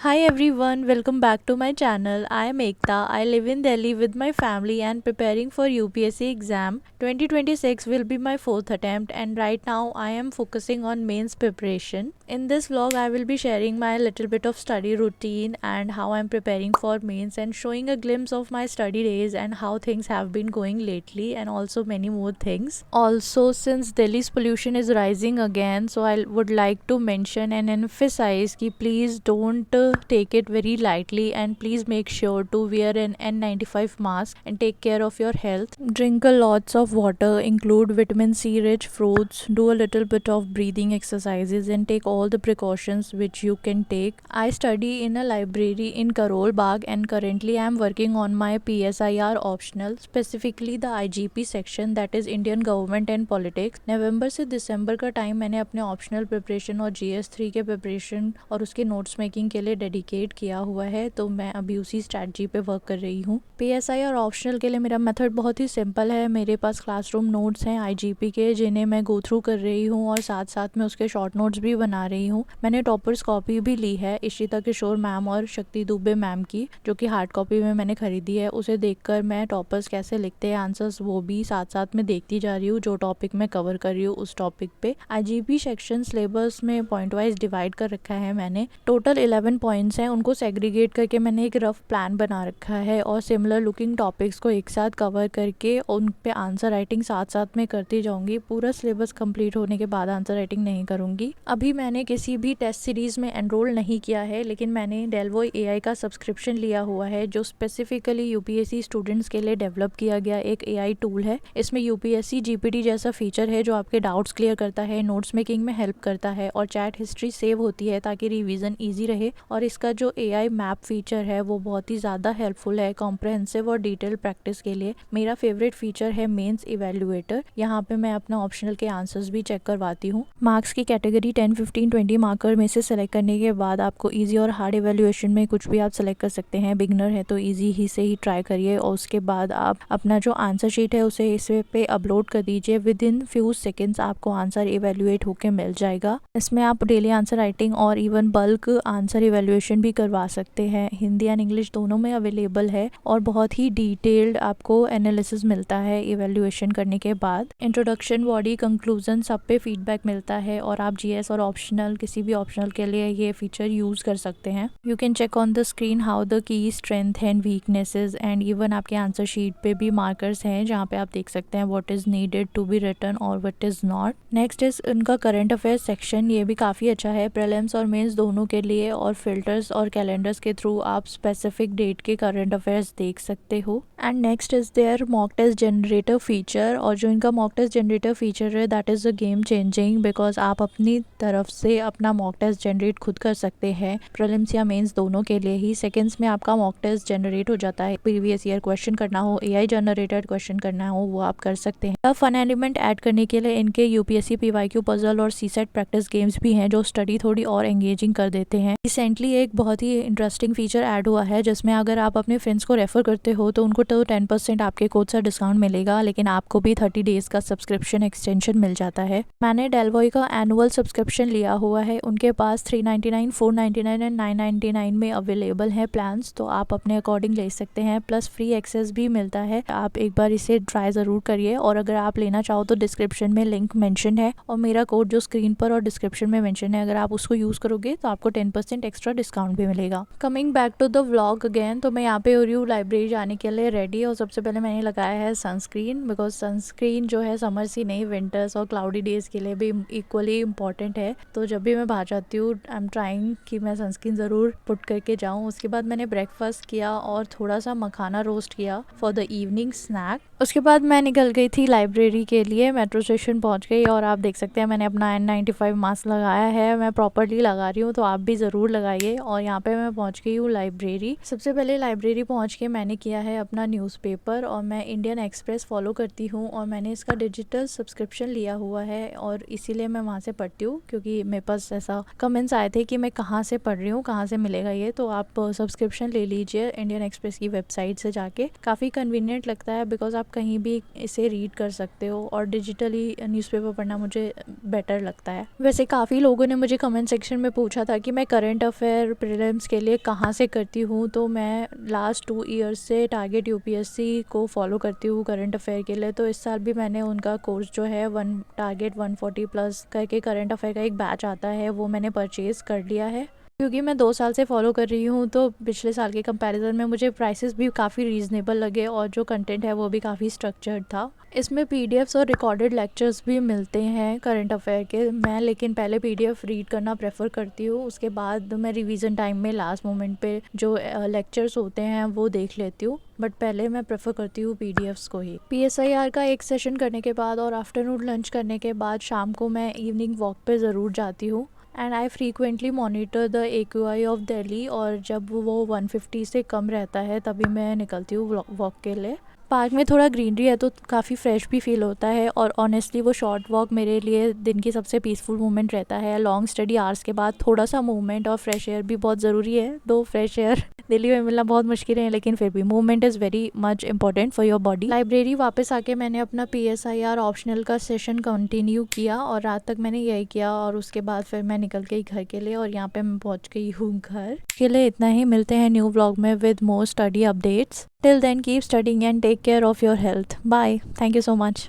Hi everyone, welcome back to my channel. I am Ekta. I live in Delhi with my family and preparing for UPSC exam. 2026 will be my fourth attempt and right now I am focusing on mains preparation. In this vlog I will be sharing my little bit of study routine and how I am preparing for mains and showing a glimpse of my study days and how things have been going lately and also many more things. Also, since Delhi's pollution is rising again, so I would like to mention and emphasize कि please don't take it very lightly and please make sure to wear an N95 mask and take care of your health. Drink a lots of water, include vitamin C rich fruits, do a little bit of breathing exercises and take all the precautions which you can take. I study in a library in Karol Bagh and currently I am working on my PSIR optional, specifically the IGP section that is Indian Government and Politics. नवंबर से दिसंबर का time मैंने अपने optional preparation और GS3 के preparation और उसके notes making के लिए डेडिकेट किया हुआ है, तो मैं अभी उसी स्ट्रैटेजी पे वर्क कर रही हूँ। PSI और ऑप्शनल के लिए मेरा मेथड बहुत ही सिंपल है। मेरे पास क्लासरूम नोट्स हैं IGP के जिन्हें मैं गो थ्रू कर रही हूँ और साथ साथ में उसके शॉर्ट नोट्स भी बना रही हूँ। मैंने टॉपर्स कॉपी भी ली है इशिता किशोर मैम और शक्ति दुबे मैम की, जो कि हार्ड कॉपी में मैंने खरीदी है। उसे देखकर मैं टॉपर्स कैसे लिखते हैं आंसर्स वो भी साथ साथ में देखती जा रही हूँ। जो टॉपिक मैं कवर कर रही हूँ उस टॉपिक पे IGP सेक्शन सिलेबस में पॉइंट वाइज डिवाइड कर रखा है। मैंने टोटल 11 पॉइंट्स हैं, उनको सेग्रीगेट करके मैंने एक रफ प्लान बना रखा है और सिमिलर लुकिंग टॉपिक्स को एक साथ कवर करके उन पे आंसर राइटिंग साथ साथ में करती जाऊंगी। पूरा सिलेबस कंप्लीट होने के बाद आंसर राइटिंग नहीं करूंगी। अभी मैंने किसी भी टेस्ट सीरीज में एनरोल नहीं किया है, लेकिन मैंने डेलवॉय AI का सब्सक्रिप्शन लिया हुआ है जो स्पेसिफिकली UPSC स्टूडेंट्स के लिए डेवलप किया गया एक AI टूल है। इसमें UPSC GPT जैसा फीचर है जो आपके डाउट्स क्लियर करता है, नोट्स मेकिंग में हेल्प करता है और चैट हिस्ट्री सेव होती है ताकि रिवीजन ईजी रहे। और इसका जो AI मैप फीचर है वो बहुत ही ज़्यादा हेल्पफुल है कॉम्प्रहेंसिव और डिटेल प्रैक्टिस के लिए। मेरा फेवरेट फीचर है मेंस इवेल्युएटर। यहाँ पे मैं अपना ऑप्शनल के आंसर्स भी चेक करवाती हूँ। मार्क्स की कैटेगरी 10, 15, 20 मार्कर में से सेलेक्ट करने के बाद आपको ईजी और हार्ड इवेल्युएशन में कुछ भी आप सेलेक्ट कर सकते हैं। बिगनर है तो ईजी ही से ही ट्राई करिए और उसके बाद आप अपना जो आंसर शीट है उसे इस पे अपलोड कर दीजिए। विद इन फ्यू सेकेंड्स आपको आंसर इवेल्युएट होकर मिल जाएगा। इसमें आप डेली आंसर राइटिंग और इवन बल्क आंसर इवेल्युएशन भी करवा सकते हैं। हिंदी एंड इंग्लिश दोनों में अवेलेबल है और बहुत ही डिटेल्ड आपको एनालिसिस मिलता है इवेल्युएशन करने के बाद। इंट्रोडक्शन, बॉडी, कंक्लूजन सब पे फीडबैक मिलता है और आप GS और ऑप्शनल किसी भी ऑप्शनल के लिए ये फीचर यूज कर सकते हैं। You can check on the screen how the key strength and weaknesses and even आपके आंसर शीट पे भी मार्कर्स हैं जहाँ पे आप देख सकते हैं what is needed to be written और what is not. Next is उनका करंट अफेयर्स सेक्शन, ये भी काफ़ी अच्छा है प्रीलिम्स और मेंस दोनों के लिए और फिल्टर्स और कैलेंडर्स के थ्रू आप स्पेसिफिक डेट के करंट अफेयर्स देख सकते हो। And next is there mock test generator feature, और जो इनका मॉक टेस्ट जनरेटर फीचर है that is a game changing because आप अपनी तरफ से अपना मॉक टेस्ट जनरेट खुद कर सकते हैं प्रीलिम्स या मेंस दोनों के लिए ही। सेकेंड्स में आपका मॉक टेस्ट जनरेट हो जाता है। प्रीवियस ईयर क्वेश्चन करना हो, AI जनरेटेड क्वेश्चन करना हो, वो आप कर सकते हैं। फन एलिमेंट ऐड करने के लिए इनके UPSC PYQ पजल और CSET प्रैक्टिस गेम्स भी हैं जो स्टडी थोड़ी और एंगेजिंग कर देते हैं। रिसेंटली एक बहुत ही इंटरेस्टिंग फीचर ऐड हुआ है जिसमें अगर आप अपने फ्रेंड्स को रेफर करते हो तो उनको तो 10% आपके कोड से डिस्काउंट मिलेगा, लेकिन आपको भी 30 डेज का सब्सक्रिप्शन एक्सटेंशन मिल जाता है। मैंने डेलवॉय का एनुअल सब्सक्रिप्शन लिया हुआ है। उनके पास 399, 499 एंड 999 में अवेलेबल है प्लान्स, तो आप अपने अकॉर्डिंग ले सकते हैं। प्लस फ्री एक्सेस भी मिलता है। आप एक बार इसे ट्राई ज़रूर करिए और अगर आप लेना चाहो तो डिस्क्रिप्शन में लिंक मेंशन है और मेरा कोड जो स्क्रीन पर और डिस्क्रिप्शन में मेंशन है, अगर आप उसको यूज़ करोगे तो आपको 10% एक्स्ट्रा डिस्काउंट भी मिलेगा। Coming back to the vlog again, तो मैं यहाँ पे हो रही हूँ लाइब्रेरी जाने के लिए रेडी और सबसे पहले मैंने लगाया है सनस्क्रीन बिकॉज सनस्क्रीन जो है समर्स ही नहीं विंटर्स और क्लाउडी डेज के लिए भी इक्वली इंपॉर्टेंट है। तो जब भी मैं बाहर जाती हूँ आई एम ट्राइंग कि मैं सनस्क्रीन ज़रूर पुट करके जाऊँ। उसके बाद मैंने ब्रेकफास्ट किया और थोड़ा सा मखाना रोस्ट किया फॉर द इवनिंग स्नैक। उसके बाद मैं निकल गई थी लाइब्रेरी के लिए। मेट्रो स्टेशन पहुंच गई और आप देख सकते हैं मैंने अपना N95 मास्क लगाया है। मैं प्रॉपर्ली लगा रही हूँ तो आप भी ज़रूर लगाइए। और यहाँ पे मैं पहुंच गई हूँ लाइब्रेरी। सबसे पहले लाइब्रेरी पहुंच के मैंने किया है अपना न्यूज़पेपर और मैं इंडियन एक्सप्रेस फॉलो करती हूँ और मैंने इसका डिजिटल सब्सक्रिप्शन लिया हुआ है और इसीलिए मैं वहाँ से पढ़ती हूँ क्योंकि मेरे पास ऐसा कमेंट्स आए थे कि मैं कहाँ से पढ़ रही हूँ, कहाँ से मिलेगा ये, तो आप सब्सक्रिप्शन ले लीजिए इंडियन एक्सप्रेस की वेबसाइट से जाके। काफ़ी कन्वीनियंट लगता है बिकॉज आप कहीं भी इसे रीड कर सकते हो और डिजिटली न्यूज़पेपर पढ़ना मुझे बेटर लगता है। वैसे काफ़ी लोगों ने मुझे कमेंट सेक्शन में पूछा था कि मैं करंट अफेयर अफेयर प्रीलिम्स के लिए कहाँ से करती हूँ, तो मैं लास्ट 2 ईयर्स से टारगेट यूपीएससी को फॉलो करती हूँ करंट अफेयर के लिए। तो इस साल भी मैंने उनका कोर्स जो है टारगेट 140 प्लस करके करंट अफेयर का एक बैच आता है, वो मैंने परचेज़ कर लिया है। क्योंकि मैं 2 साल से फॉलो कर रही हूँ, तो पिछले साल के कंपैरिजन में मुझे प्राइसेस भी काफ़ी रीज़नेबल लगे और जो कंटेंट है वो भी काफ़ी स्ट्रक्चर्ड था। इसमें पीडीएफ्स और रिकॉर्डेड लेक्चर्स भी मिलते हैं करंट अफेयर के। मैं लेकिन पहले पीडीएफ रीड करना प्रेफर करती हूँ, उसके बाद मैं रिवीजन टाइम में लास्ट मोमेंट पे जो लेक्चर्स होते हैं वो देख लेती हूँ, बट पहले मैं प्रेफर करती हूँ पीडीएफ्स को ही। पीएसआईआर का एक सेशन करने के बाद और आफ्टरनून लंच करने के बाद शाम को मैं इवनिंग वॉक पे ज़रूर जाती हूँ। And I frequently monitor the AQI of Delhi, और जब वो 150 से कम रहता है तभी मैं निकलती हूँ वॉक के लिए। पार्क में थोड़ा ग्रीनरी है तो काफ़ी फ्रेश भी फील होता है, और ऑनेस्टली वो शॉर्ट वॉक मेरे लिए दिन की सबसे पीसफुल मोमेंट रहता है। लॉन्ग स्टडी आवर्स के बाद थोड़ा सा मूवमेंट और फ्रेश एयर भी बहुत ज़रूरी है, दो फ्रेश एयर दिल्ली में मिलना बहुत मुश्किल है, लेकिन फिर भी movement is very much important for your body. Library वापस आके मैंने अपना PSIR ऑप्शनल का सेशन कंटिन्यू किया और रात तक मैंने यही किया, और उसके बाद फिर मैं निकल गई घर के लिए, और यहाँ पे मैं पहुँच गई हूँ घर के लिए। इतना ही, मिलते हैं न्यू व्लॉग में with more study updates. Till then, keep studying and take care of your health. Bye. Thank you so much.